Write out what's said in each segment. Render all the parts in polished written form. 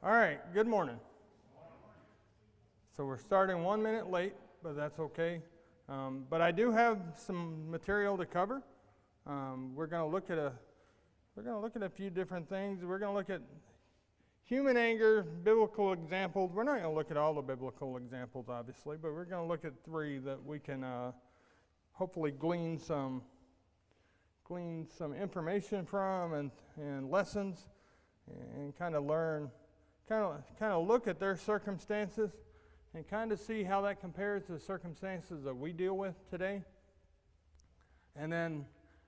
All right, good morning. So we're starting 1 minute late, but that's okay. But I do have some material to cover. We're going to look at a few different things. We're going to look at human anger, biblical examples. We're not going to look at all the biblical examples, obviously, but we're going to look at three that we can hopefully glean some information from and lessons, and kind of learn, kind of look at their circumstances and kind of see how that compares to the circumstances that we deal with today. And then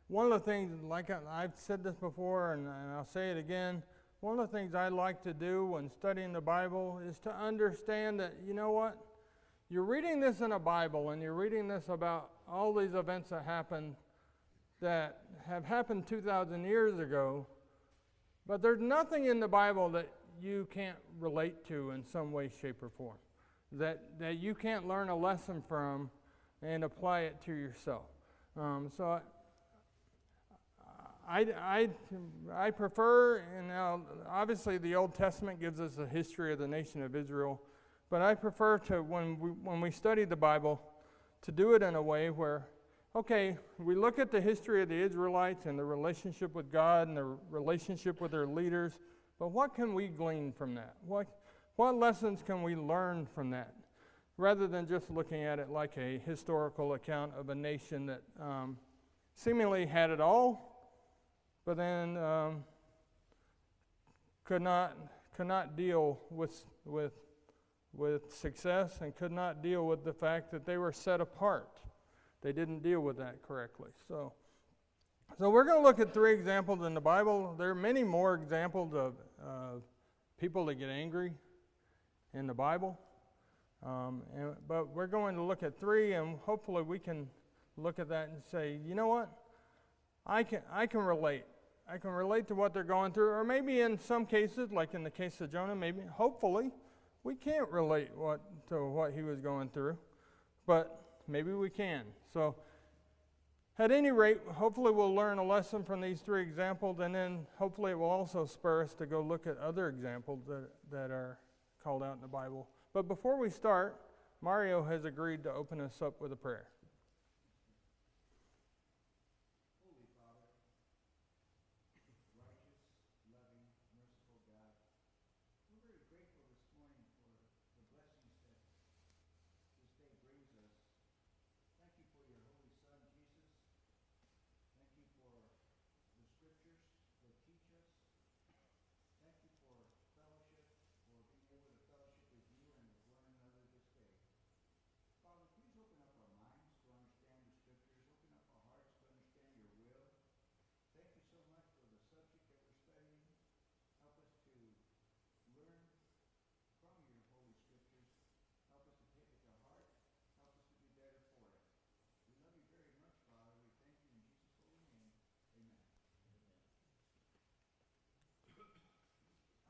one of the things, like I've said this before and I'll say it again, one of the things I like to do when studying the Bible is to understand that, you know what, you're reading this in a Bible and you're reading this about all these events that have happened 2,000 years ago, but there's nothing in the Bible that you can't relate to in some way, shape, or form, that you can't learn a lesson from and apply it to yourself. So I prefer, and now obviously the Old Testament gives us a history of the nation of Israel, but I prefer to, when we study the Bible, to do it in a way where, okay, we look at the history of the Israelites and the relationship with God and the relationship with their leaders, but what can we glean from that? What lessons can we learn from that? Rather than just looking at it like a historical account of a nation that seemingly had it all, but then could not deal with success and could not deal with the fact that they were set apart. They didn't deal with that correctly. So we're going to look at three examples in the Bible. There are many more examples of people that get angry in the Bible. But we're going to look at three, and hopefully we can look at that and say, you know what? I can relate. I can relate to what they're going through. Or maybe in some cases, like in the case of Jonah, hopefully, we can't relate to what he was going through. But maybe we can. So at any rate, hopefully we'll learn a lesson from these three examples, and then hopefully it will also spur us to go look at other examples that are called out in the Bible. But before we start, Mario has agreed to open us up with a prayer.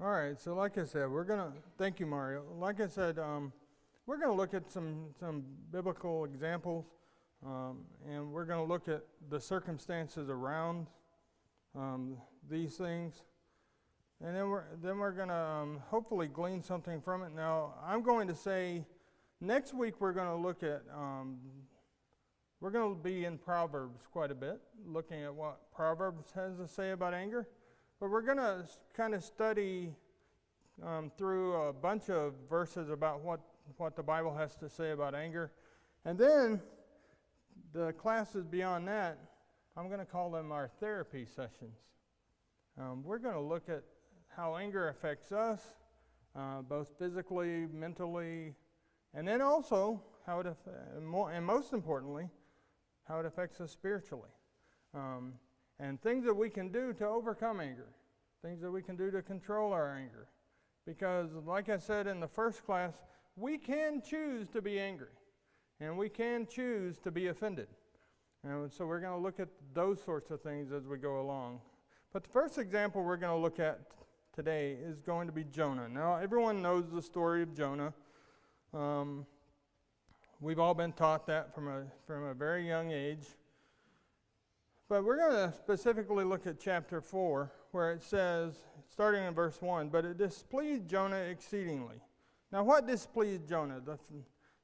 All right, so like I said, thank you, Mario. Like I said, we're going to look at some biblical examples, and we're going to look at the circumstances around these things, and then we're going to hopefully glean something from it. Now, I'm going to say next week we're going to look at, we're going to be in Proverbs quite a bit, looking at what Proverbs has to say about anger. But we're going to kind of study through a bunch of verses about what the Bible has to say about anger. And then the classes beyond that, I'm going to call them our therapy sessions. We're going to look at how anger affects us, both physically, mentally, and then also how and most importantly, how it affects us spiritually. And things that we can do to overcome anger. Things that we can do to control our anger. Because, like I said in the first class, we can choose to be angry. And we can choose to be offended. And so we're going to look at those sorts of things as we go along. But the first example we're going to look at today is going to be Jonah. Now, everyone knows the story of Jonah. We've all been taught that from a very young age. But we're going to specifically look at chapter 4, where it says, starting in verse 1, but it displeased Jonah exceedingly. Now what displeased Jonah?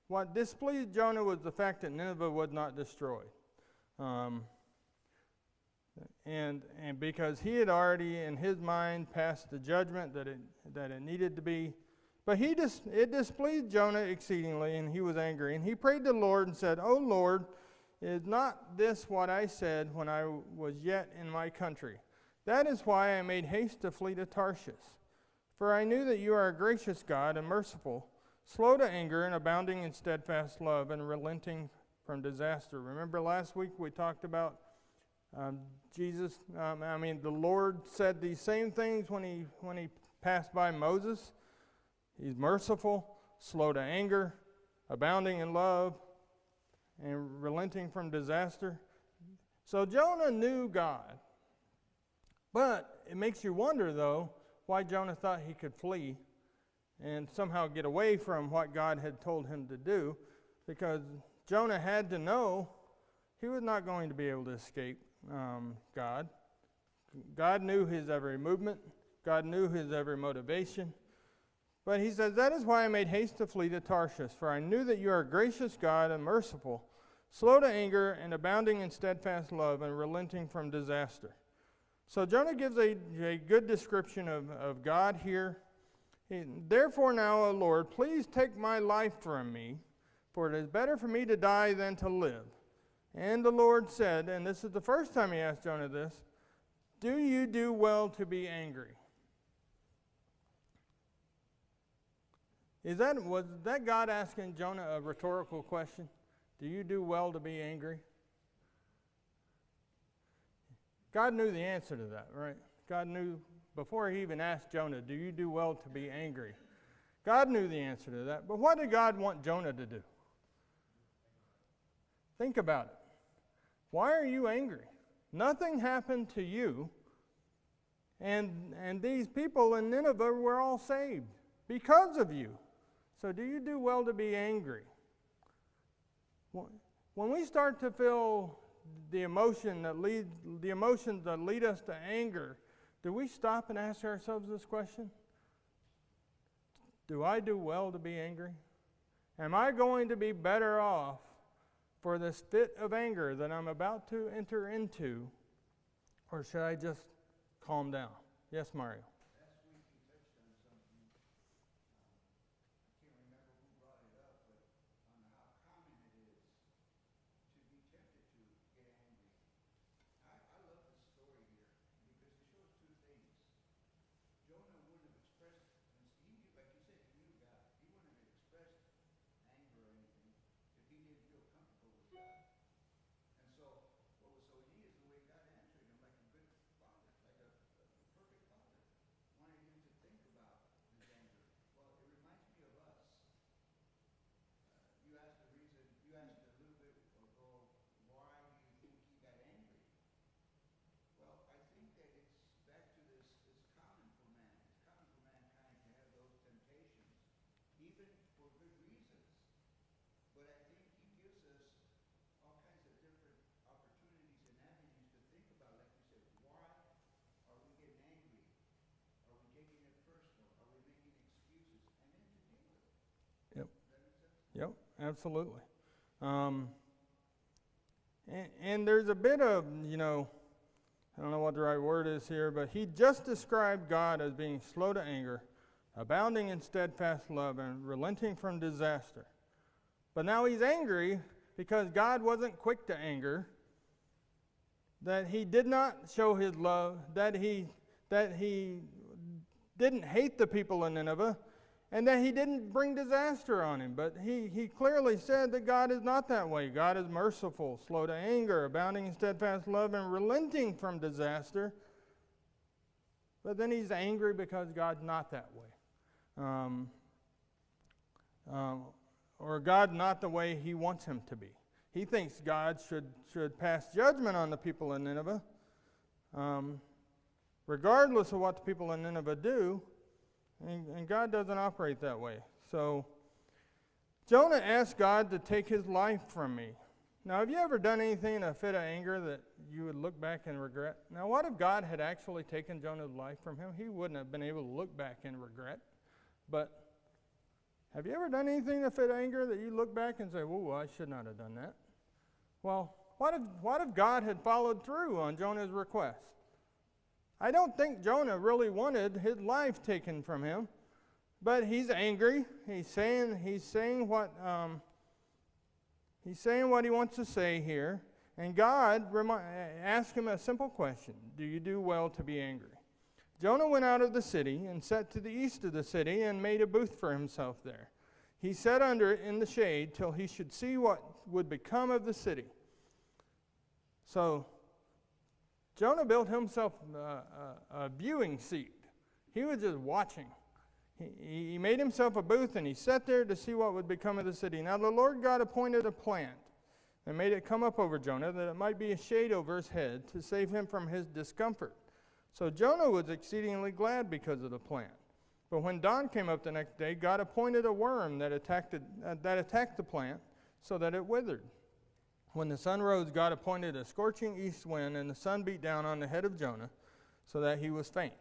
What displeased Jonah was the fact that Nineveh was not destroyed. And because he had already in his mind passed the judgment that it needed to be. But it displeased Jonah exceedingly, and he was angry. And he prayed to the Lord and said, O Lord, is not this what I said when I was yet in my country? That is why I made haste to flee to Tarshish. For I knew that you are a gracious God and merciful, slow to anger and abounding in steadfast love and relenting from disaster. Remember last week we talked about the Lord said these same things when he passed by Moses. He's merciful, slow to anger, abounding in love, and relenting from disaster. So Jonah knew God. But it makes you wonder, though, why Jonah thought he could flee and somehow get away from what God had told him to do, because Jonah had to know he was not going to be able to escape God. God knew his every movement. God knew his every motivation. But he says, that is why I made haste to flee to Tarshish, for I knew that you are a gracious God and merciful, slow to anger and abounding in steadfast love and relenting from disaster. So Jonah gives a good description of God here. Therefore now, O Lord, please take my life from me, for it is better for me to die than to live. And the Lord said, and this is the first time he asked Jonah this, do you do well to be angry? Was that God asking Jonah a rhetorical question? Do you do well to be angry? God knew the answer to that, right? God knew before he even asked Jonah, do you do well to be angry? God knew the answer to that. But what did God want Jonah to do? Think about it. Why are you angry? Nothing happened to you. And these people in Nineveh were all saved because of you. So do you do well to be angry? When we start to feel the emotions that lead us to anger, do we stop and ask ourselves this question? Do I do well to be angry? Am I going to be better off for this fit of anger that I'm about to enter into, or should I just calm down? Yes, Mario. Yep, absolutely. And there's a bit of, I don't know what the right word is here, but he just described God as being slow to anger, abounding in steadfast love, and relenting from disaster. But now he's angry because God wasn't quick to anger, that he did not show his love, that he didn't hate the people in Nineveh, and that he didn't bring disaster on him. But he clearly said that God is not that way. God is merciful, slow to anger, abounding in steadfast love, and relenting from disaster. But then he's angry because God's not that way. Or God's not the way he wants him to be. He thinks God should pass judgment on the people in Nineveh, regardless of what the people in Nineveh do. And God doesn't operate that way. So Jonah asked God to take his life from me. Now, have you ever done anything in a fit of anger that you would look back and regret? Now, what if God had actually taken Jonah's life from him? He wouldn't have been able to look back and regret. But have you ever done anything in a fit of anger that you look back and say, "Whoa, I should not have done that"? Well, what if God had followed through on Jonah's request? I don't think Jonah really wanted his life taken from him, but he's angry. He's saying what he wants to say here, and God asked him a simple question: do you do well to be angry? Jonah went out of the city and sat to the east of the city and made a booth for himself there. He sat under it in the shade till he should see what would become of the city. So Jonah built himself a viewing seat. He was just watching. He made himself a booth and he sat there to see what would become of the city. Now the Lord God appointed a plant and made it come up over Jonah, that it might be a shade over his head to save him from his discomfort. So Jonah was exceedingly glad because of the plant. But when dawn came up the next day, God appointed a worm that attacked the plant so that it withered. When the sun rose, God appointed a scorching east wind, and the sun beat down on the head of Jonah so that he was faint.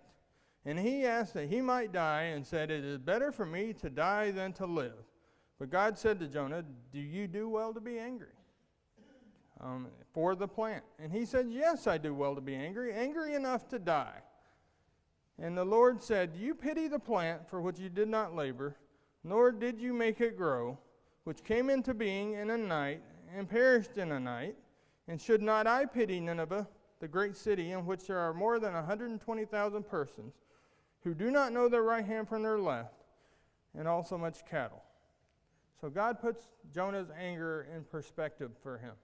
And he asked that he might die, and said, "It is better for me to die than to live." But God said to Jonah, "Do you do well to be angry for the plant?" And he said, "Yes, I do well to be angry, angry enough to die." And the Lord said, "You pity the plant for which you did not labor, nor did you make it grow, which came into being in a night and perished in a night. And should not I pity Nineveh, the great city in which there are more than 120,000 persons who do not know their right hand from their left, and also much cattle?" So God puts Jonah's anger in perspective for him.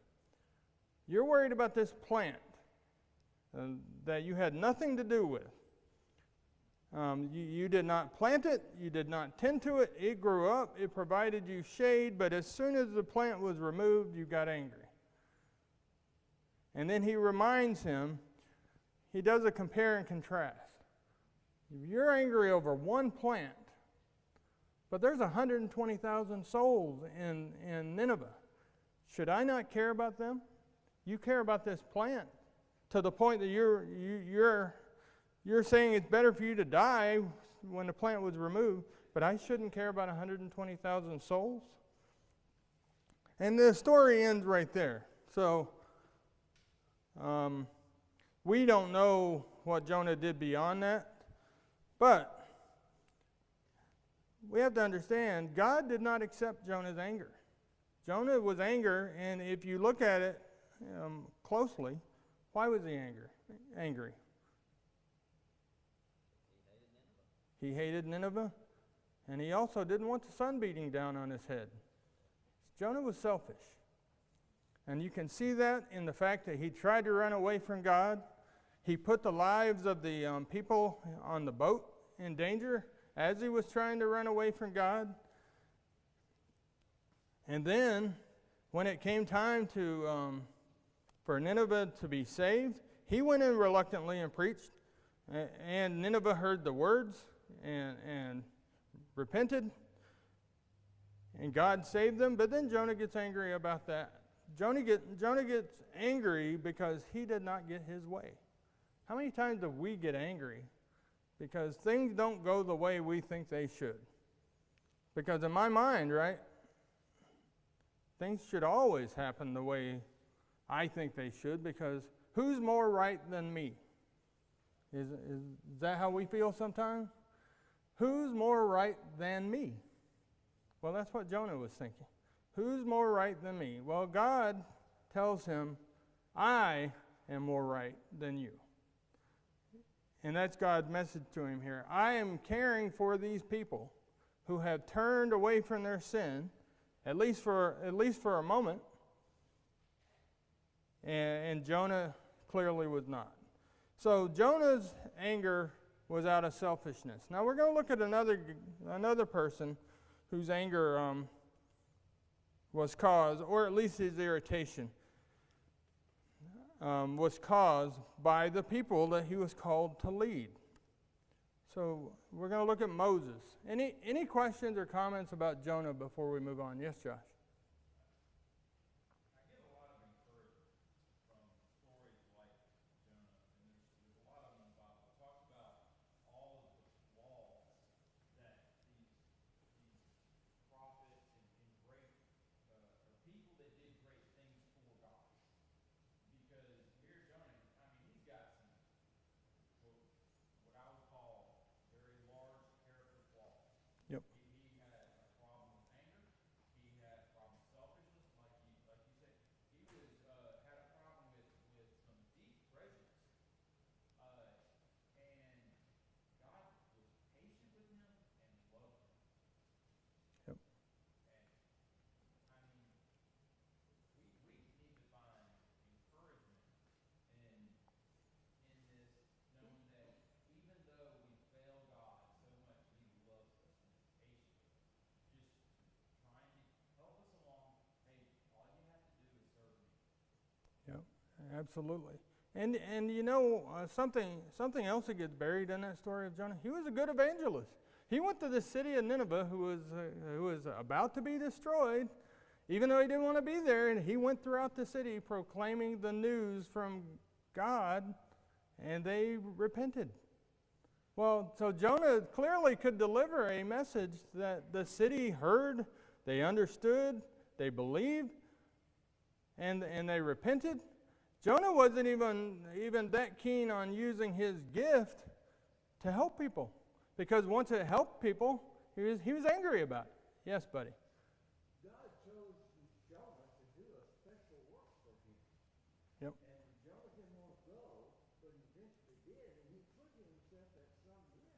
You're worried about this plant that you had nothing to do with. You did not plant it. You did not tend to it. It grew up. It provided you shade. But as soon as the plant was removed, you got angry. And then he reminds him, he does a compare and contrast. You're angry over one plant, but there's 120,000 souls in Nineveh. Should I not care about them? You care about this plant to the point that you're saying it's better for you to die when the plant was removed, but I shouldn't care about 120,000 souls? And the story ends right there. So we don't know what Jonah did beyond that, but we have to understand God did not accept Jonah's anger. Jonah was angry, and if you look at it closely, why was he angry? He hated Nineveh, and he also didn't want the sun beating down on his head. Jonah was selfish. And you can see that in the fact that he tried to run away from God. He put the lives of the people on the boat in danger as he was trying to run away from God. And then, when it came time for Nineveh to be saved, he went in reluctantly and preached, and Nineveh heard the words and repented, and God saved them. But then Jonah gets angry about that. Jonah gets angry because he did not get his way. How many times do we get angry because things don't go the way we think they should? Because in my mind, right, things should always happen the way I think they should, because who's more right than me? Is that how we feel sometimes? Who's more right than me? Well, that's what Jonah was thinking. Who's more right than me? Well, God tells him, I am more right than you. And that's God's message to him here. I am caring for these people who have turned away from their sin, at least for a moment. And Jonah clearly was not. So Jonah's anger was out of selfishness. Now we're going to look at another person whose anger was caused, or at least his irritation was caused by the people that he was called to lead. So we're going to look at Moses. Any questions or comments about Jonah before we move on? Yes, Josh. I get a lot of Absolutely. And something else that gets buried in that story of Jonah. He was a good evangelist. He went to the city of Nineveh, who was about to be destroyed, even though he didn't want to be there. And he went throughout the city proclaiming the news from God, and they repented. Well, so Jonah clearly could deliver a message that the city heard, they understood, they believed, and they repented. Jonah wasn't even that keen on using his gift to help people, because once it helped people, he was angry about it. Yes, buddy. God chose Jonah to do a special work for him. Yep. And Jonah didn't want to go, but he eventually did, and he put himself at some risk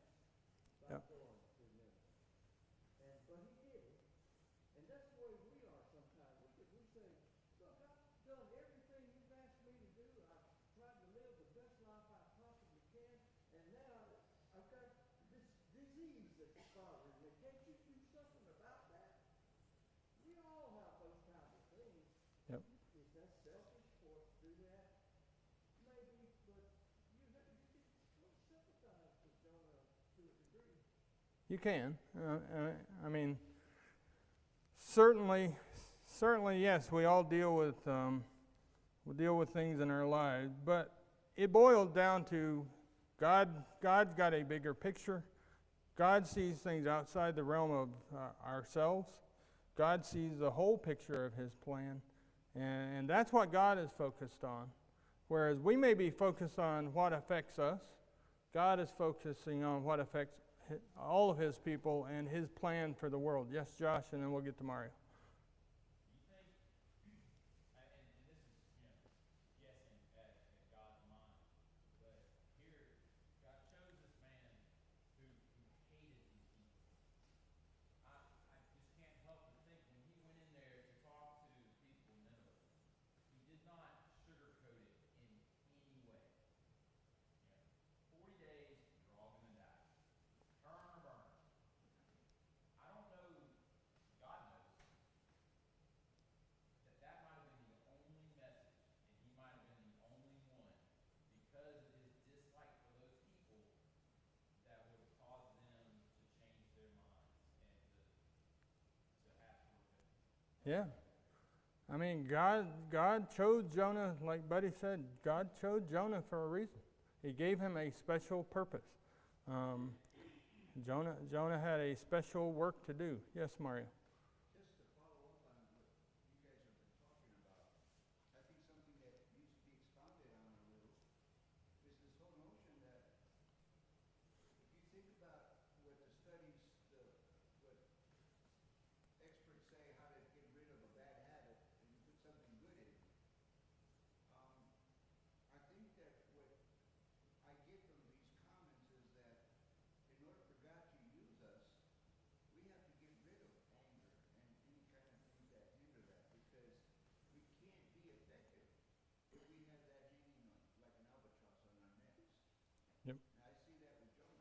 by going to Nineveh. But he did it. And that's the way we are sometimes. We say, look, I've done everything you've asked me to do. I've tried to live the best life I possibly can. And now I've got this disease that's bothering me. Can't you do something about that? We all have those kinds of things. Yep. Is that selfish for us to do that? Maybe, but you can sympathize with Jonah to a degree. You can. I mean, certainly, yes. We all deal with things in our lives, but it boils down to God's got a bigger picture. God sees things outside the realm of ourselves. God sees the whole picture of His plan, and that's what God is focused on. Whereas we may be focused on what affects us, God is focusing on what affects all of His people and His plan for the world. Yes, Josh, and then we'll get to Mario. Yeah. I mean, God chose Jonah, like Buddy said, God chose Jonah for a reason. He gave him a special purpose. Jonah had a special work to do. Yes, Mario. Just to follow up on what you guys have been talking about, I think something that needs to be expounded on a little is this whole notion that if you think about what the studies, what experts say how to get rid of a bad habit and you put something good in it, I think that what I get from these comments is that in order for God to use us, we have to get rid of anger and any kind of things that hinder that, because we can't be effective if we have that hanging like an albatross on our necks. Yep. And I see that with Jonah.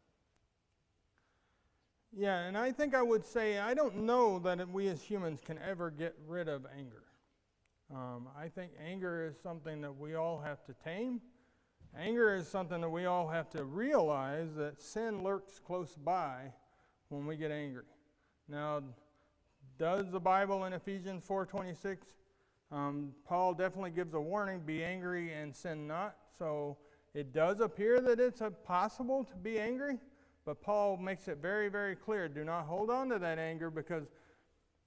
Yeah, and I think I would say I don't know that we as humans can ever get rid of anger. I think anger is something that we all have to tame. Anger is something that we all have to realize that sin lurks close by when we get angry. Now, does the Bible in Ephesians 4:26, Paul definitely gives a warning, be angry and sin not. So it does appear that it's possible to be angry, but Paul makes it very, very clear, do not hold on to that anger, because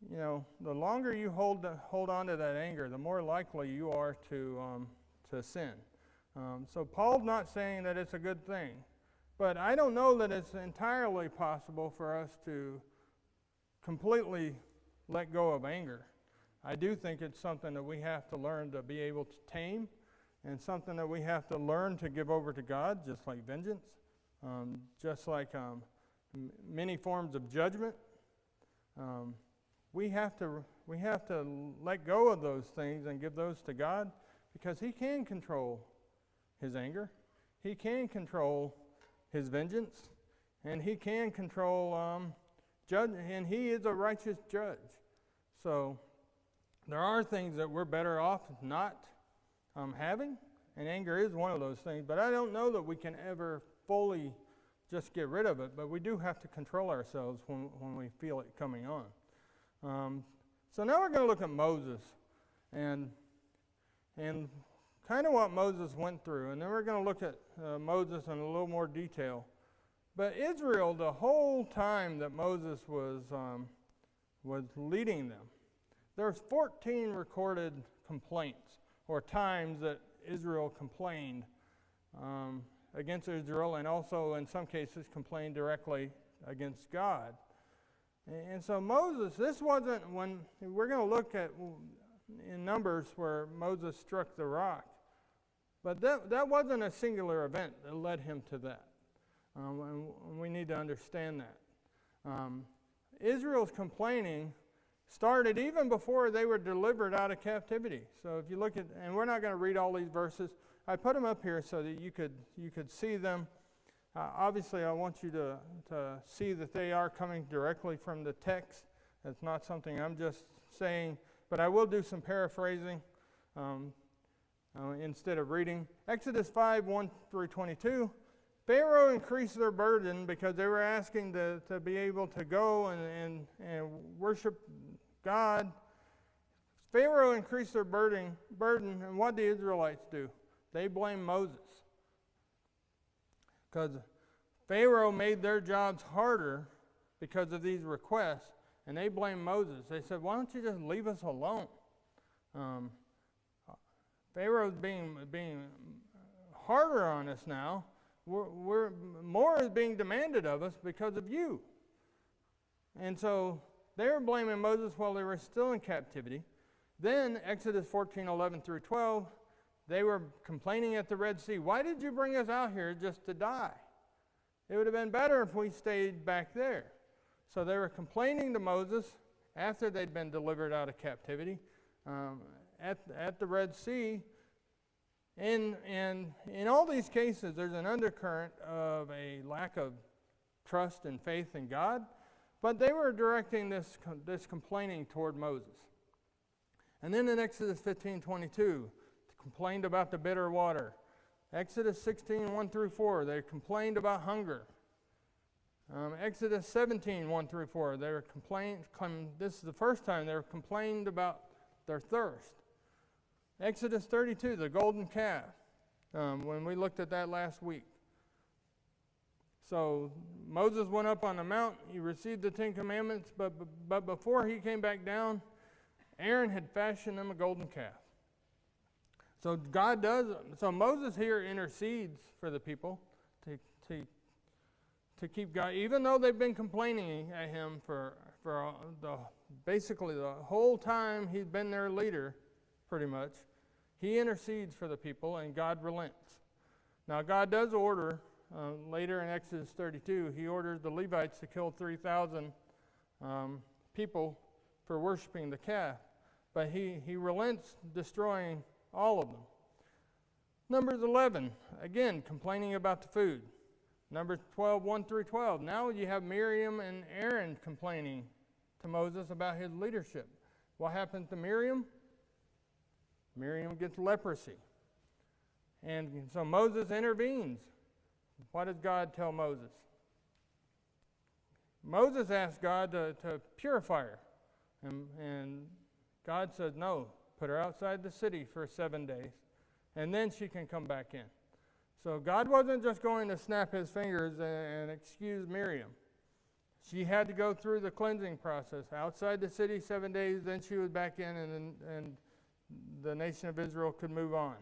the longer you hold on to that anger, the more likely you are to sin. So Paul's not saying that it's a good thing, but I don't know that it's entirely possible for us to completely let go of anger. I do think it's something that we have to learn to be able to tame, and something that we have to learn to give over to God, just like vengeance, just like many forms of judgment. We have to let go of those things and give those to God, because He can control His anger. He can control His vengeance, and He can control judge, and He is a righteous judge. So there are things that we're better off not having, And anger is one of those things, but I don't know that we can ever fully just get rid of it, but we do have to control ourselves when we feel it coming on. So now we're going to look at Moses and kind of what Moses went through, and then we're going to look at Moses in a little more detail. But Israel, the whole time that Moses was leading them, there's 14 recorded complaints or times that Israel complained against Israel, and also in some cases complained directly against God. And so Moses, this wasn't when we're going to look at in Numbers where Moses struck the rock, but that wasn't a singular event that led him to that. And we need to understand that. Israel's complaining started even before they were delivered out of captivity. So if you look at, and we're not going to read all these verses, I put them up here so that you could see them. Obviously, I want you to see that they are coming directly from the text. It's not something I'm just saying, but I will do some paraphrasing instead of reading. Exodus 5, 1 through 22. Pharaoh increased their burden because they were asking to be able to go and worship God. Pharaoh increased their burden, and what did the Israelites do? They blamed Moses. Because Pharaoh made their jobs harder because of these requests, and they blamed Moses. They said, why don't you just leave us alone? Pharaoh's being harder on us now. More is being demanded of us because of you. And so they were blaming Moses while they were still in captivity. Then, Exodus 14, 11 through 12, they were complaining at the Red Sea. Why did you bring us out here just to die? It would have been better if we stayed back there. So they were complaining to Moses after they'd been delivered out of captivity at the Red Sea. And in all these cases, there's an undercurrent of a lack of trust and faith in God, but they were directing this complaining toward Moses. And then in Exodus 15:22, complained about the bitter water. Exodus 16, 1 through 4, they complained about hunger. Exodus 17, 1 through 4, they were this is the first time they were complained about their thirst. Exodus 32, the golden calf, when we looked at that last week. So Moses went up on the mount, he received the Ten Commandments, but before he came back down, Aaron had fashioned them a golden calf. So Moses here intercedes for the people to keep God, even though they've been complaining at him for basically the whole time he's been their leader, pretty much. He intercedes for the people, and God relents. Now, God does order, later in Exodus 32, he orders the Levites to kill 3,000 people for worshiping the calf. But he relents destroying all of them. Numbers 11, again, complaining about the food. Numbers 12, 1 through 12. Now you have Miriam and Aaron complaining to Moses about his leadership. What happens to Miriam? Miriam gets leprosy. And so Moses intervenes. What does God tell Moses? Moses asks God to purify her. And God says, no, put her outside the city for 7 days, and then she can come back in. So God wasn't just going to snap his fingers and excuse Miriam. She had to go through the cleansing process. Outside the city 7 days, then she was back in, and the nation of Israel could move on.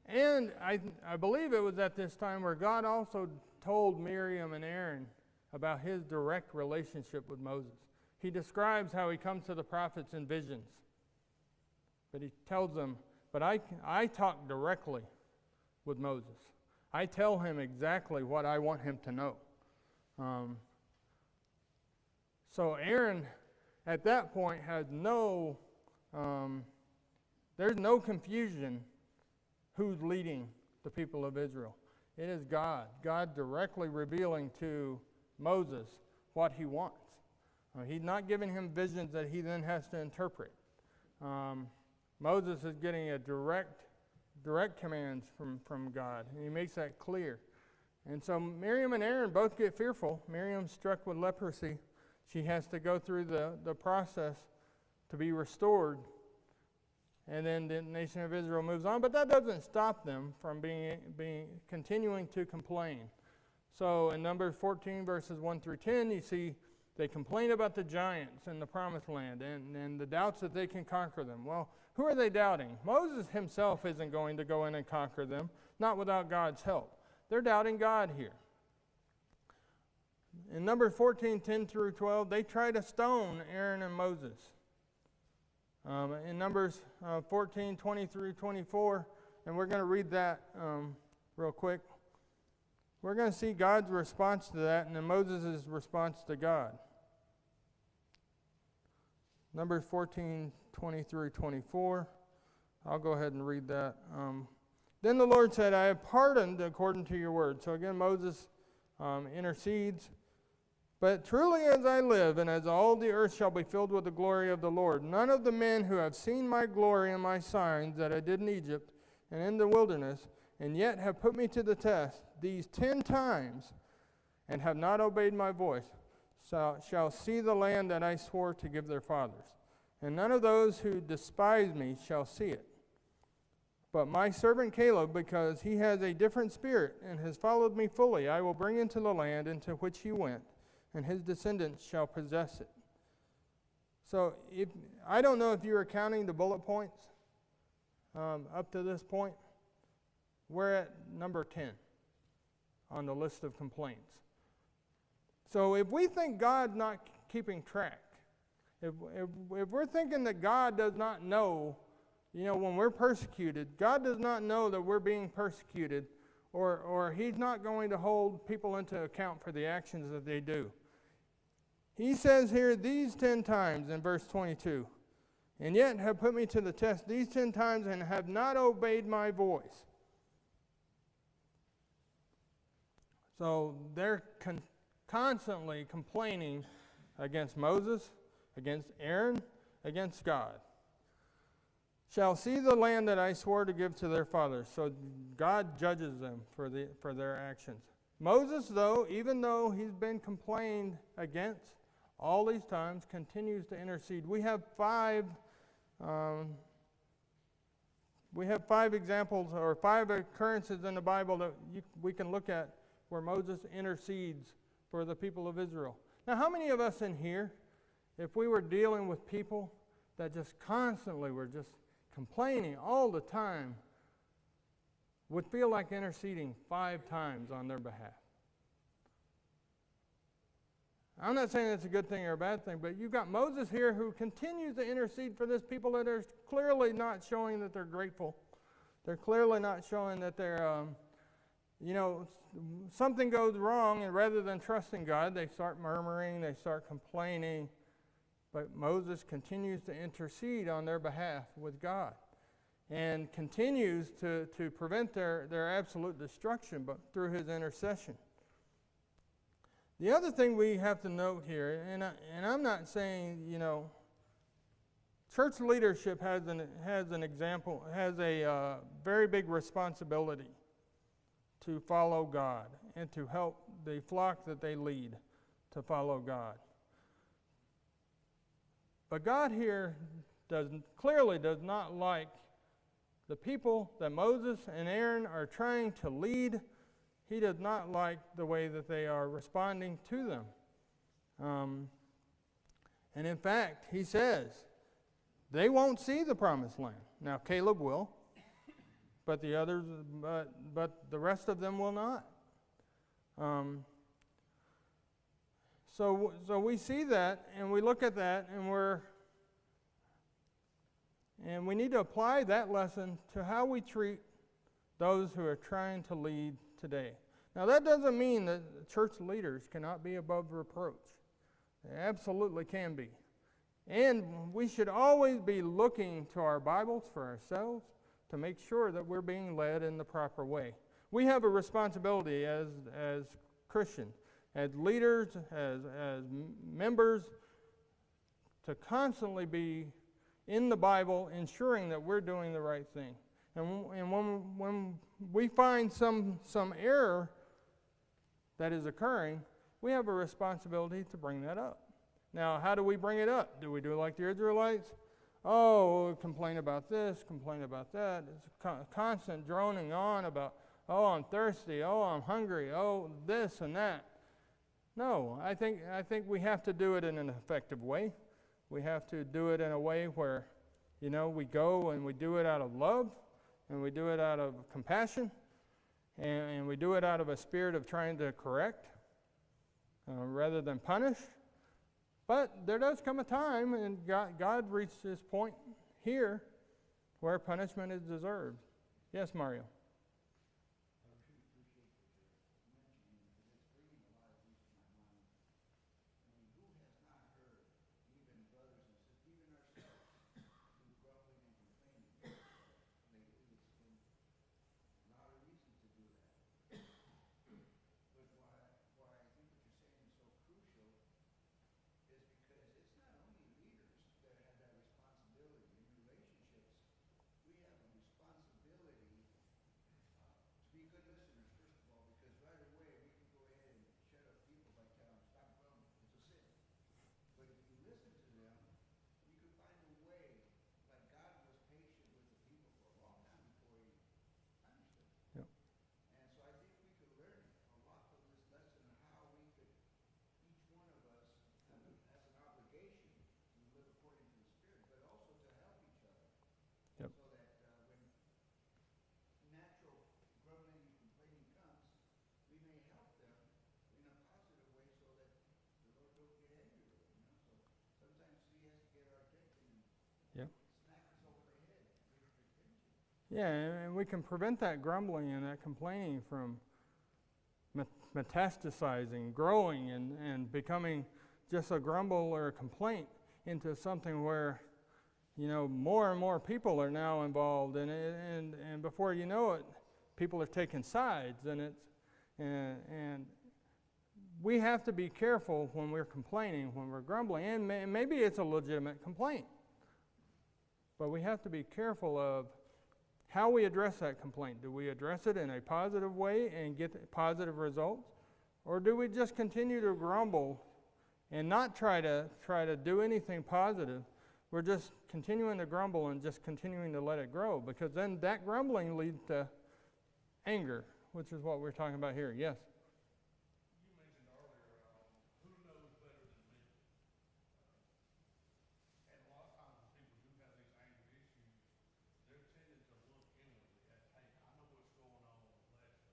And I believe it was at this time where God also told Miriam and Aaron about his direct relationship with Moses. He describes how he comes to the prophets in visions. But he tells them, but I talk directly with Moses. I tell him exactly what I want him to know. So Aaron, at that point, has there's no confusion who's leading the people of Israel. It is God. God directly revealing to Moses what he wants. He's not giving him visions that he then has to interpret. Moses is getting a direct commands from God, and he makes that clear. And so Miriam and Aaron both get fearful. Miriam's struck with leprosy. She has to go through the process to be restored. And then the nation of Israel moves on. But that doesn't stop them from continuing to complain. So in Numbers 14, verses 1 through 10, you see they complain about the giants in the promised land and the doubts that they can conquer them. Well, who are they doubting? Moses himself isn't going to go in and conquer them, not without God's help. They're doubting God here. In Numbers 14, 10 through 12, they try to stone Aaron and Moses. In Numbers 14, 20 through 24, and we're going to read that real quick. We're going to see God's response to that and then Moses' response to God. Numbers 14, 20 through 24. I'll go ahead and read that. Then the Lord said, I have pardoned according to your word. So again, Moses intercedes. But truly as I live, and as all the earth shall be filled with the glory of the Lord, none of the men who have seen my glory and my signs that I did in Egypt and in the wilderness, and yet have put me to the test these 10 times, and have not obeyed my voice, shall see the land that I swore to give their fathers. And none of those who despise me shall see it. But my servant Caleb, because he has a different spirit and has followed me fully, I will bring into the land into which he went, and his descendants shall possess it. So I don't know if you were counting the bullet points up to this point. We're at number 10 on the list of complaints. So if we think God's not keeping track, if we're thinking that God does not know, when we're persecuted, God does not know that we're being persecuted, or he's not going to hold people into account for the actions that they do. He says here these 10 times in verse 22, and yet have put me to the test these 10 times and have not obeyed my voice. So they're constantly complaining against Moses, against Aaron, against God. Shall see the land that I swore to give to their fathers. So God judges them for their actions. Moses, though, even though he's been complained against all these times, continues to intercede. We have five examples or 5 occurrences in the Bible that we can look at where Moses intercedes for the people of Israel. Now, how many of us in here, if we were dealing with people that just constantly were just complaining all the time, would feel like interceding 5 times on their behalf? I'm not saying that's a good thing or a bad thing, but you've got Moses here who continues to intercede for this people that are clearly not showing that they're grateful. They're clearly not showing that they're, something goes wrong, and rather than trusting God, they start murmuring, they start complaining. But Moses continues to intercede on their behalf with God and continues to prevent their absolute destruction, but through his intercession. The other thing we have to note here, and I'm not saying, church leadership has a very big responsibility to follow God and to help the flock that they lead to follow God. But God here clearly does not like the people that Moses and Aaron are trying to lead. He does not like the way that they are responding to them. And in fact, he says, they won't see the promised land. Now, Caleb will, but the others, but the rest of them will not. So we see that, and we look at that, and we need to apply that lesson to how we treat those who are trying to lead today. Now, that doesn't mean that church leaders cannot be above reproach. They absolutely can be. And we should always be looking to our Bibles for ourselves to make sure that we're being led in the proper way. We have a responsibility as Christians, as leaders, as members, to constantly be in the Bible ensuring that we're doing the right thing. And when we find some error that is occurring, we have a responsibility to bring that up. Now, how do we bring it up? Do we do like the Israelites? Oh, complain about this, complain about that. It's a constant droning on about, oh, I'm thirsty, oh, I'm hungry, oh, this and that. No, I think we have to do it in an effective way. We have to do it in a way where, we go and we do it out of love, and we do it out of compassion, and we do it out of a spirit of trying to correct rather than punish. But there does come a time, and God reached this point here where punishment is deserved. Yes, Mario? I really appreciate what you're mentioning because it's bringing a lot of these to my mind. I mean, who has not heard, even brothers and sisters, even ourselves, do grumbling and complaining lately? It's been a lot of reasons to do that. But why I think what you're saying is so crucial is because it's not only leaders that have that responsibility. In relationships, we have a responsibility to be good listeners, first of all, because right away we can go ahead and shut up people by telling them, stop grumbling, it's a sin. But if you listen to them, you can find a way, like God was patient with the people for a long time before he punished them. Yep. And so I think we could learn a lot from this lesson of how we could, each one of us has an obligation to live according to the Spirit, but also to help each other. Yep. So that when natural grumbling and complaining comes, we may help them in a positive way so that the Lord don't get angry with them. So sometimes he has to get our attention and Yep. smack us over the head, get our attention. Yeah, and we can prevent that grumbling and that complaining from metastasizing, growing, and becoming just a grumble or a complaint into something where, more and more people are now involved in it, and before you know it, people are taking sides, and we have to be careful when we're complaining, when we're grumbling, and maybe it's a legitimate complaint, but we have to be careful of how we address that complaint. Do we address it in a positive way and get positive results? Or do we just continue to grumble and not try to do anything positive? We're just continuing to grumble and just continuing to let it grow, because then that grumbling leads to anger, which is what we're talking about here. Yes? You mentioned earlier, who knows better than me? And a lot of times when people do have these anger issues, they're tending to look inwardly at, hey, I know what's going on with Leslie.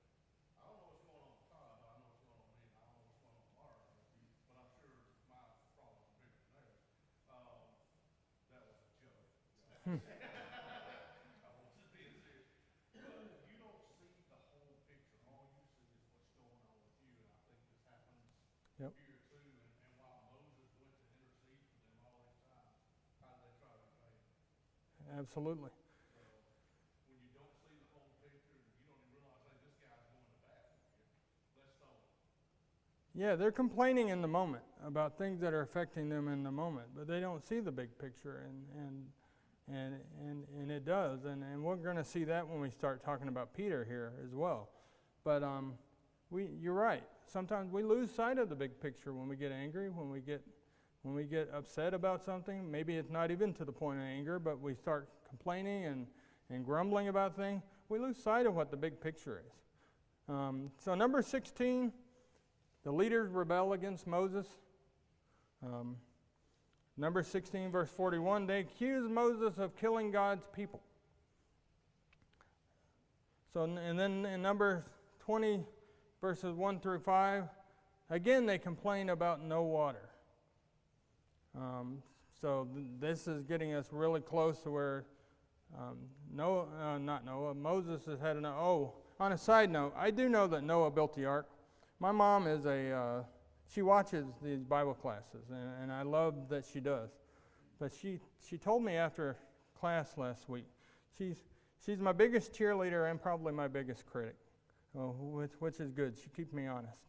I don't know what's going on with Todd, but I know what's going on with me, and I don't know what's going on with Laura. But I'm sure my problems are bigger than theirs. That was a joke. I wasn't being serious. But you don't see the whole picture. All you see is what's going on with you, and I think this happens Yep. here too. And while Moses went to intercede for them all these times, how did they try to repay him? Absolutely. So when you don't see the whole picture, you don't even realize, hey, this guy's going to bat for me. Let's stone him. Yeah, they're complaining in the moment about things that are affecting them in the moment, but they don't see the big picture, and it does, and we're going to see that when we start talking about Peter here as well. But you're right. Sometimes we lose sight of the big picture when we get angry, when we get upset about something. Maybe it's not even to the point of anger, but we start complaining and grumbling about things. We lose sight of what the big picture is. So number 16. The leaders rebel against Moses. Number 16, verse 41, they accuse Moses of killing God's people. So, and then in number 20, verses 1 through 5, again they complain about no water. This is getting us really close to where Moses has had enough. Oh, on a side note, I do know that Noah built the ark. My mom is she watches these Bible classes, and I love that she does. But she told me after class last week, she's my biggest cheerleader and probably my biggest critic, which is good. She keeps me honest.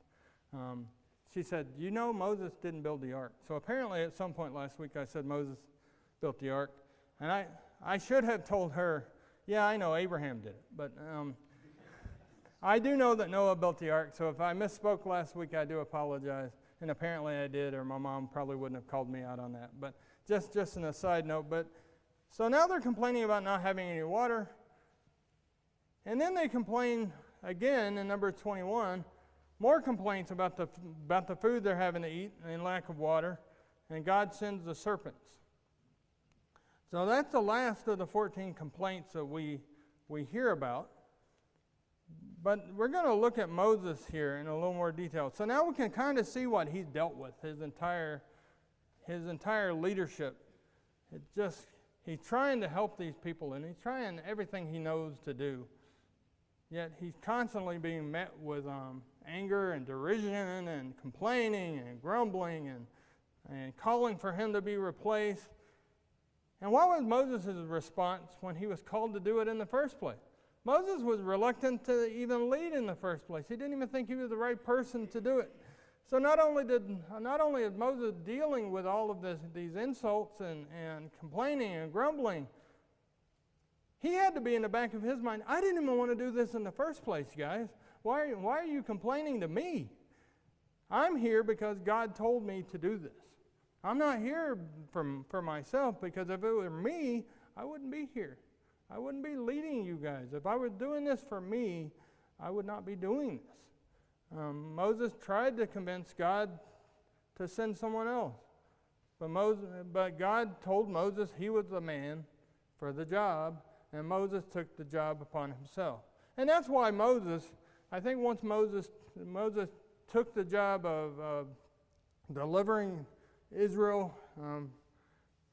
She said, you know Moses didn't build the ark. So apparently at some point last week I said Moses built the ark. And I should have told her, yeah, I know Abraham did it. But I do know that Noah built the ark, so if I misspoke last week, I do apologize. And apparently I did, or my mom probably wouldn't have called me out on that. But just an aside note. But so now they're complaining about not having any water. And then they complain again in number 21, more complaints about the food they're having to eat and lack of water. And God sends the serpents. So that's the last of the 14 complaints that we hear about. But we're going to look at Moses here in a little more detail. So now we can kind of see what he's dealt with, his entire leadership. He's trying to help these people, and he's trying everything he knows to do. Yet he's constantly being met with anger and derision and complaining and grumbling and calling for him to be replaced. And what was Moses' response when he was called to do it in the first place? Moses was reluctant to even lead in the first place. He didn't even think he was the right person to do it. So not only is Moses dealing with all of these insults and complaining and grumbling, he had to be in the back of his mind, I didn't even want to do this in the first place, guys. Why are you complaining to me? I'm here because God told me to do this. I'm not here for myself, because if it were me, I wouldn't be here. I wouldn't be leading you guys. If I was doing this for me, I would not be doing this. Moses tried to convince God to send someone else. But God told Moses he was the man for the job, and Moses took the job upon himself. And that's why I think once Moses took the job of delivering Israel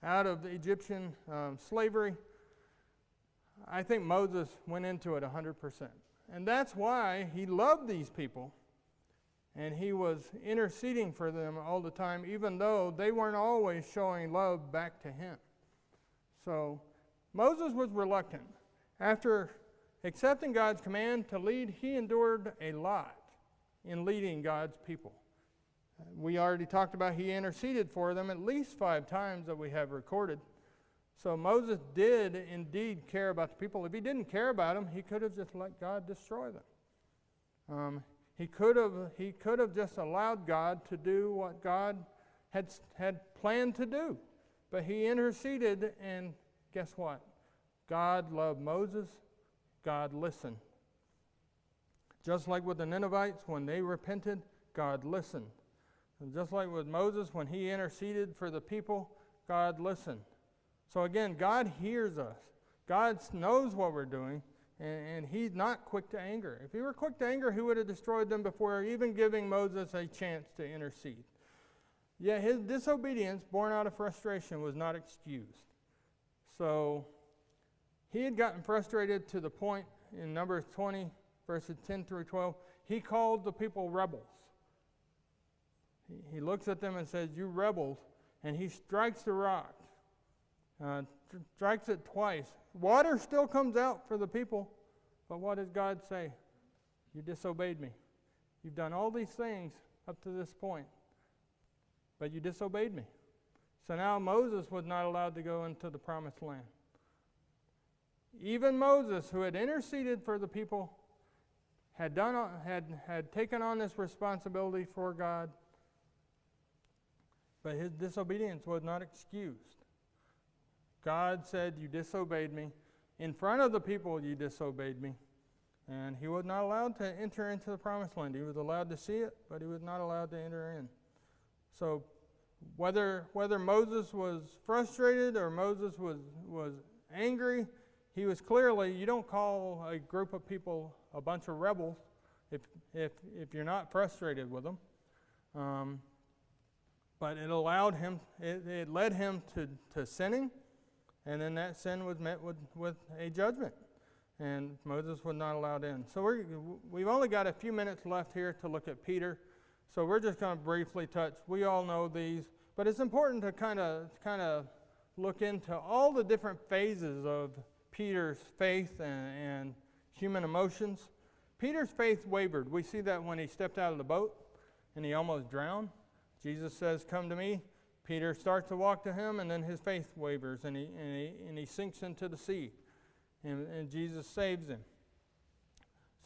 out of the Egyptian slavery, I think Moses went into it 100%. And that's why he loved these people, and he was interceding for them all the time, even though they weren't always showing love back to him. So Moses was reluctant. After accepting God's command to lead, he endured a lot in leading God's people. We already talked about he interceded for them at least 5 times that we have recorded. So Moses did indeed care about the people. If he didn't care about them, he could have just let God destroy them. He could have just allowed God to do what God had planned to do. But he interceded, and guess what? God loved Moses. God listened. Just like with the Ninevites, when they repented, God listened. And just like with Moses, when he interceded for the people, God listened. So again, God hears us. God knows what we're doing, and he's not quick to anger. If he were quick to anger, he would have destroyed them before even giving Moses a chance to intercede. Yet his disobedience, born out of frustration, was not excused. So he had gotten frustrated to the point in Numbers 20, verses 10 through 12, he called the people rebels. He looks at them and says, you rebels, and he strikes the rock. Strikes it twice. Water still comes out for the people, but what does God say? You disobeyed me. You've done all these things up to this point, but you disobeyed me. So now Moses was not allowed to go into the promised land. Even Moses, who had interceded for the people, had taken on this responsibility for God, but his disobedience was not excused. God said, you disobeyed me. In front of the people, you disobeyed me. And he was not allowed to enter into the promised land. He was allowed to see it, but he was not allowed to enter in. So whether Moses was frustrated or Moses was angry, he was clearly, you don't call a group of people a bunch of rebels if you're not frustrated with them. But it allowed him, it led him to sinning. And then that sin was met with a judgment. And Moses was not allowed in. So we've only got a few minutes left here to look at Peter. So we're just going to briefly touch. We all know these. But it's important to kind of look into all the different phases of Peter's faith and human emotions. Peter's faith wavered. We see that when he stepped out of the boat and he almost drowned. Jesus says, come to me. Peter starts to walk to him, and then his faith wavers, and he sinks into the sea, and Jesus saves him.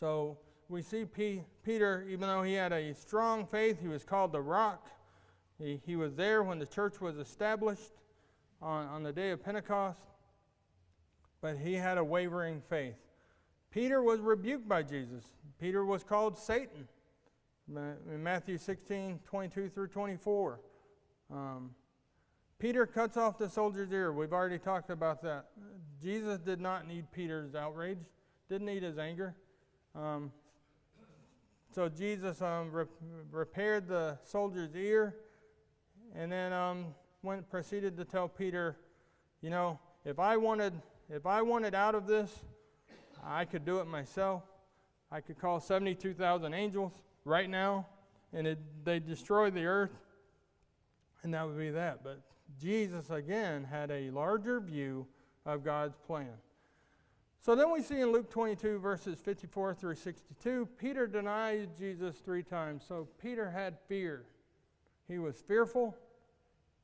So we see Peter, even though he had a strong faith, he was called the Rock. He was there when the church was established on the day of Pentecost, but he had a wavering faith. Peter was rebuked by Jesus. Peter was called Satan in Matthew 16:22 through 24. Peter cuts off the soldier's ear. We've already talked about that. Jesus did not need Peter's outrage, didn't need his anger. So Jesus repaired the soldier's ear, and then proceeded to tell Peter, you know, if I wanted out of this, I could do it myself. I could call 72,000 angels right now, and they'd destroy the earth, and that would be that. But Jesus, again, had a larger view of God's plan. So then we see in Luke 22, verses 54 through 62, Peter denied Jesus 3 times. So Peter had fear. He was fearful.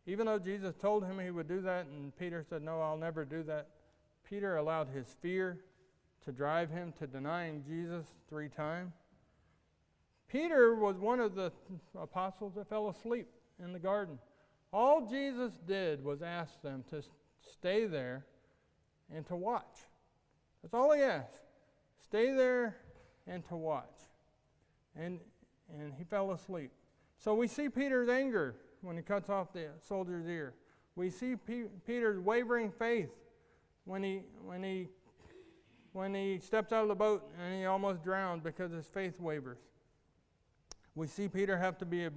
Even though Jesus told him he would do that, and Peter said, no, I'll never do that, Peter allowed his fear to drive him to denying Jesus 3 times. Peter was one of the apostles that fell asleep in the garden. All Jesus did was ask them to stay there and to watch. That's all he asked. Stay there and to watch. And he fell asleep. So we see Peter's anger when he cuts off the soldier's ear. We see Peter's wavering faith when he steps out of the boat and he almost drowned because his faith wavers. We see Peter have to be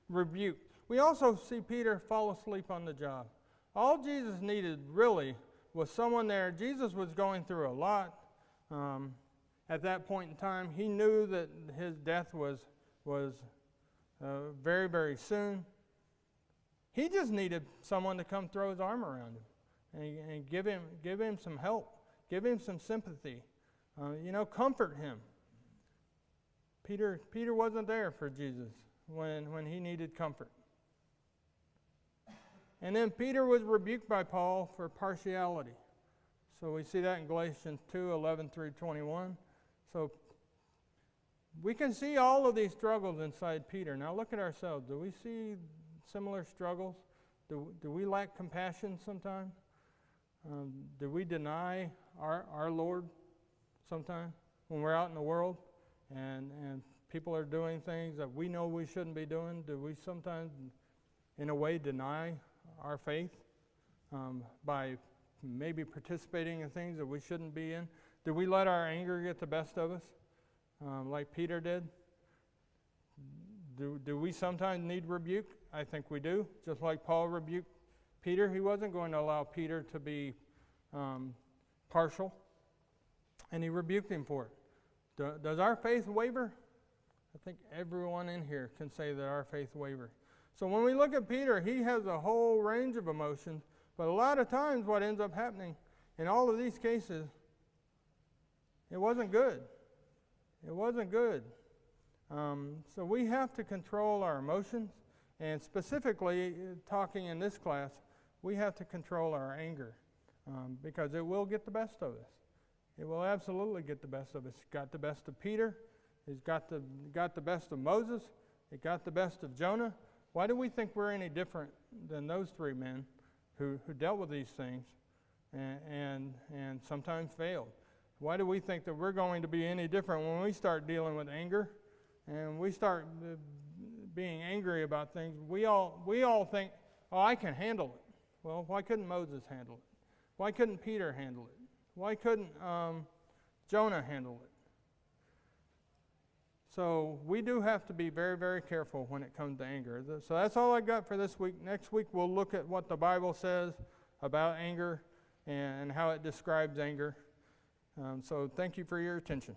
rebuked. We also see Peter fall asleep on the job. All Jesus needed really was someone there. Jesus was going through a lot at that point in time. He knew that his death was very, very soon. He just needed someone to come throw his arm around him and give him some help, give him some sympathy, comfort him. Peter wasn't there for Jesus when he needed comfort. And then Peter was rebuked by Paul for partiality. So we see that in Galatians 2:11 through 21. So we can see all of these struggles inside Peter. Now look at ourselves. Do we see similar struggles? Do we lack compassion sometimes? Do we deny our Lord sometimes when we're out in the world and people are doing things that we know we shouldn't be doing? Do we sometimes, in a way, deny our faith by maybe participating in things that we shouldn't be in? Do we let our anger get the best of us like Peter did? Do we sometimes need rebuke? I think we do. Just like Paul rebuked Peter, he wasn't going to allow Peter to be partial, and he rebuked him for it. Does our faith waver? I think everyone in here can say that our faith wavers. So when we look at Peter, he has a whole range of emotions, but a lot of times what ends up happening in all of these cases, it wasn't good. It wasn't good. So we have to control our emotions, and specifically, talking in this class, we have to control our anger because it will get the best of us. It will absolutely get the best of us. It got the best of Peter. It got the best of Moses. It got the best of Jonah. Why do we think we're any different than those 3 men who dealt with these things and sometimes failed? Why do we think that we're going to be any different when we start dealing with anger and we start being angry about things? We all think, oh, I can handle it. Well, why couldn't Moses handle it? Why couldn't Peter handle it? Why couldn't Jonah handle it? So we do have to be very, very careful when it comes to anger. So that's all I got for this week. Next week we'll look at what the Bible says about anger and how it describes anger. So thank you for your attention.